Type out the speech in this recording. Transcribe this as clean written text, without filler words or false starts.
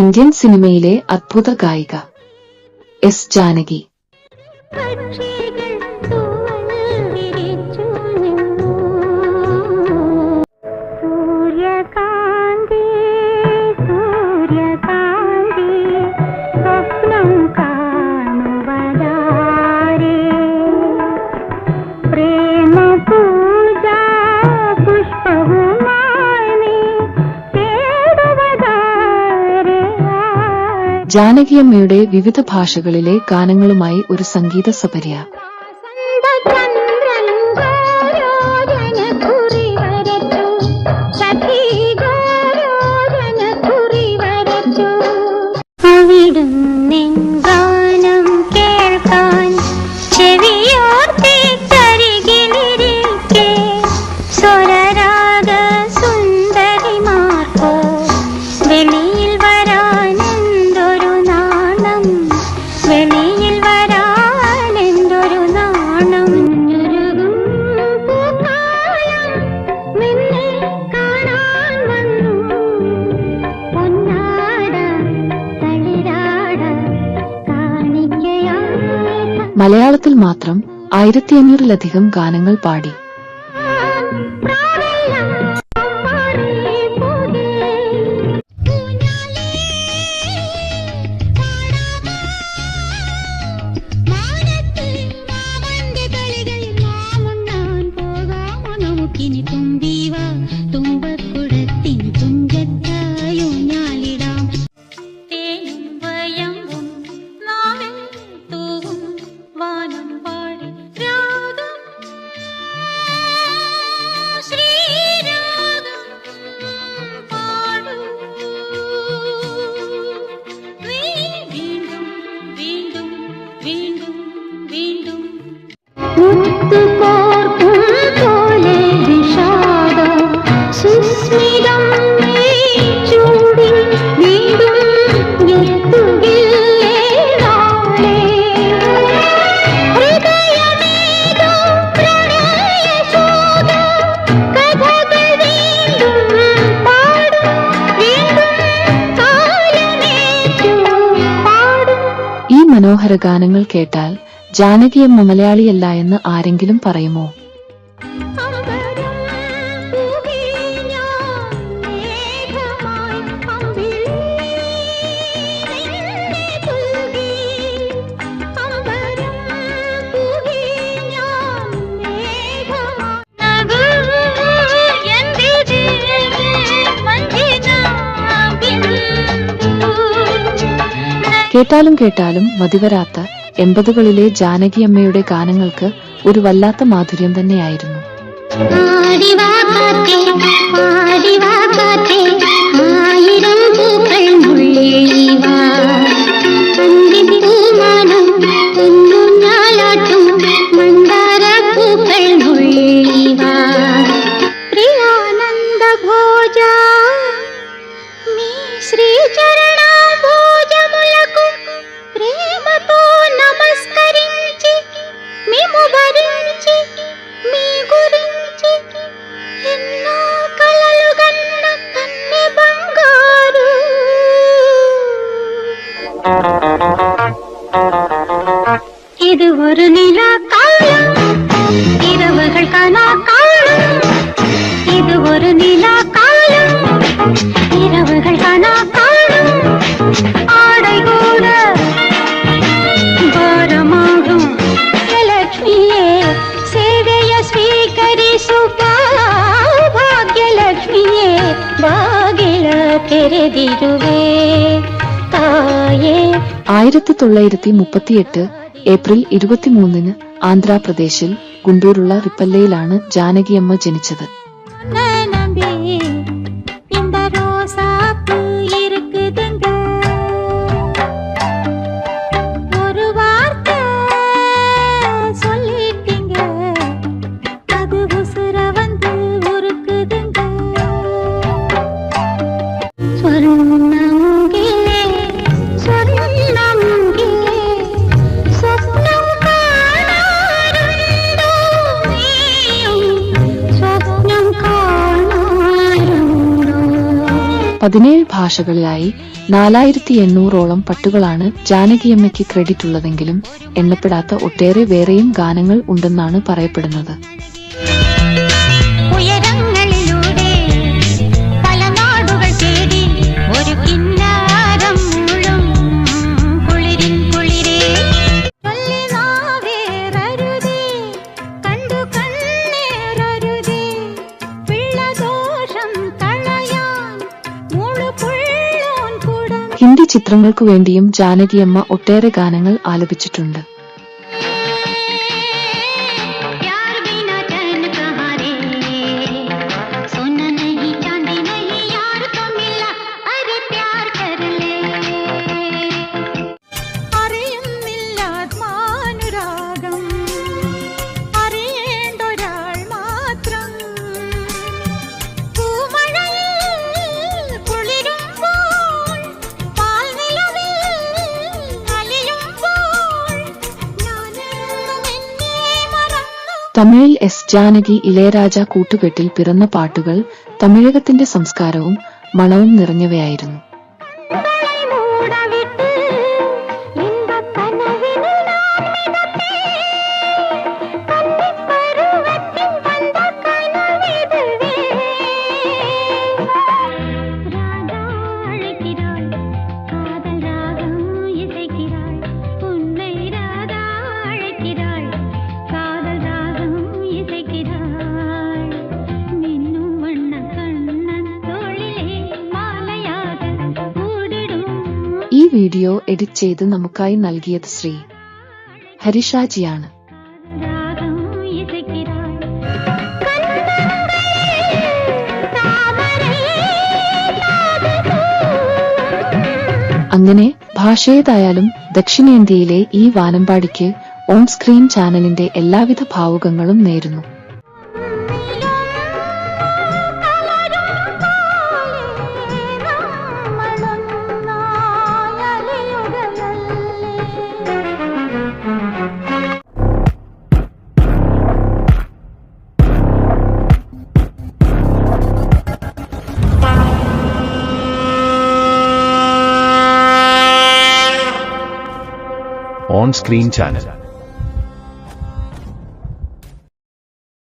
Indian സിനിമയിലെ അദ്ഭുത ഗായിക S Janaki. ജാനകിയമ്മയുടെ വിവിധ ഭാഷകളിലെ ഗാനങ്ങളുമായി ഒരു സംഗീത സപര്യ. മലയാളത്തിൽ മാത്രം 1500-ലധികം ഗാനങ്ങൾ പാടി. മനോഹര ഗാനങ്ങൾ കേട്ടാൽ ജാനകിയമ്മ മലയാളിയല്ല എന്ന് ആരെങ്കിലും പറയുമോ? കേട്ടാലും കേട്ടാലും മതിവരാത്ത 80കളിലെ ജാനകിയമ്മയുടെ ഗാനങ്ങൾക്ക് ഒരു വല്ലാത്ത മാധുര്യം തന്നെയായിരുന്നു. இது ஒரு நிலா காலம், இரவுகள் கனா காலம். இது ஒரு நிலா காலம், இரவுகள் கனா காலம். ஆடை கூட ಭಾರಮಾகும் ಲಕ್ಷ್ಮಿಯೇ ಸೇವೆಯ ಸ್ವೀಕರಿಸು ಭಾಗ್ಯಲಕ್ಷ್ಮಿಯೇ ಬಾಗಿಲ ತೆರೆದಿರುವೆ ತಾಯೇ. 1938 ഏപ്രിൽ 23-ന് ആന്ധ്രാപ്രദേശിൽ ഗുണ്ടൂരുള്ള റിപ്പല്ലയിലാണ് ജാനകിയമ്മ ജനിച്ചത്. സ്വപ്നം കാണ 17 ഭാഷകളിലായി 4800ഓളം പാട്ടുകളാണ് ജാനകിയമ്മയ്ക്ക് ക്രെഡിറ്റ് ഉള്ളതെങ്കിലും എണ്ണപ്പെടാത്ത ഒട്ടേറെ വേറെയും ഗാനങ്ങൾ ഉണ്ടെന്നാണ് പറയപ്പെടുന്നത്. ഹിന്ദി ചിത്രങ്ങൾക്കു വേണ്ടിയും ജാനകിയമ്മ ഒട്ടേറെ ഗാനങ്ങൾ ആലപിച്ചിട്ടുണ്ട്. തമിഴിൽ എസ് ജാനകി ഇളയരാജ കൂട്ടുകെട്ടിൽ പിറന്ന പാട്ടുകൾ തമിഴകത്തിന്റെ സംസ്കാരവും മണവും നിറഞ്ഞവയായിരുന്നു. ഈ വീഡിയോ എഡിറ്റ് ചെയ്ത് നമുക്കായി നൽകിയത് ശ്രീ ഹരിഷാജിയാണ്. അങ്ങനെ ഭാഷയേതായാലും ദക്ഷിണേന്ത്യയിലെ ഈ വാനമ്പാടിക്ക് ഓൺ സ്ക്രീൻ ചാനലിന്റെ എല്ലാവിധ ഭാവുകങ്ങളും നേരുന്നു. On Screen Channel.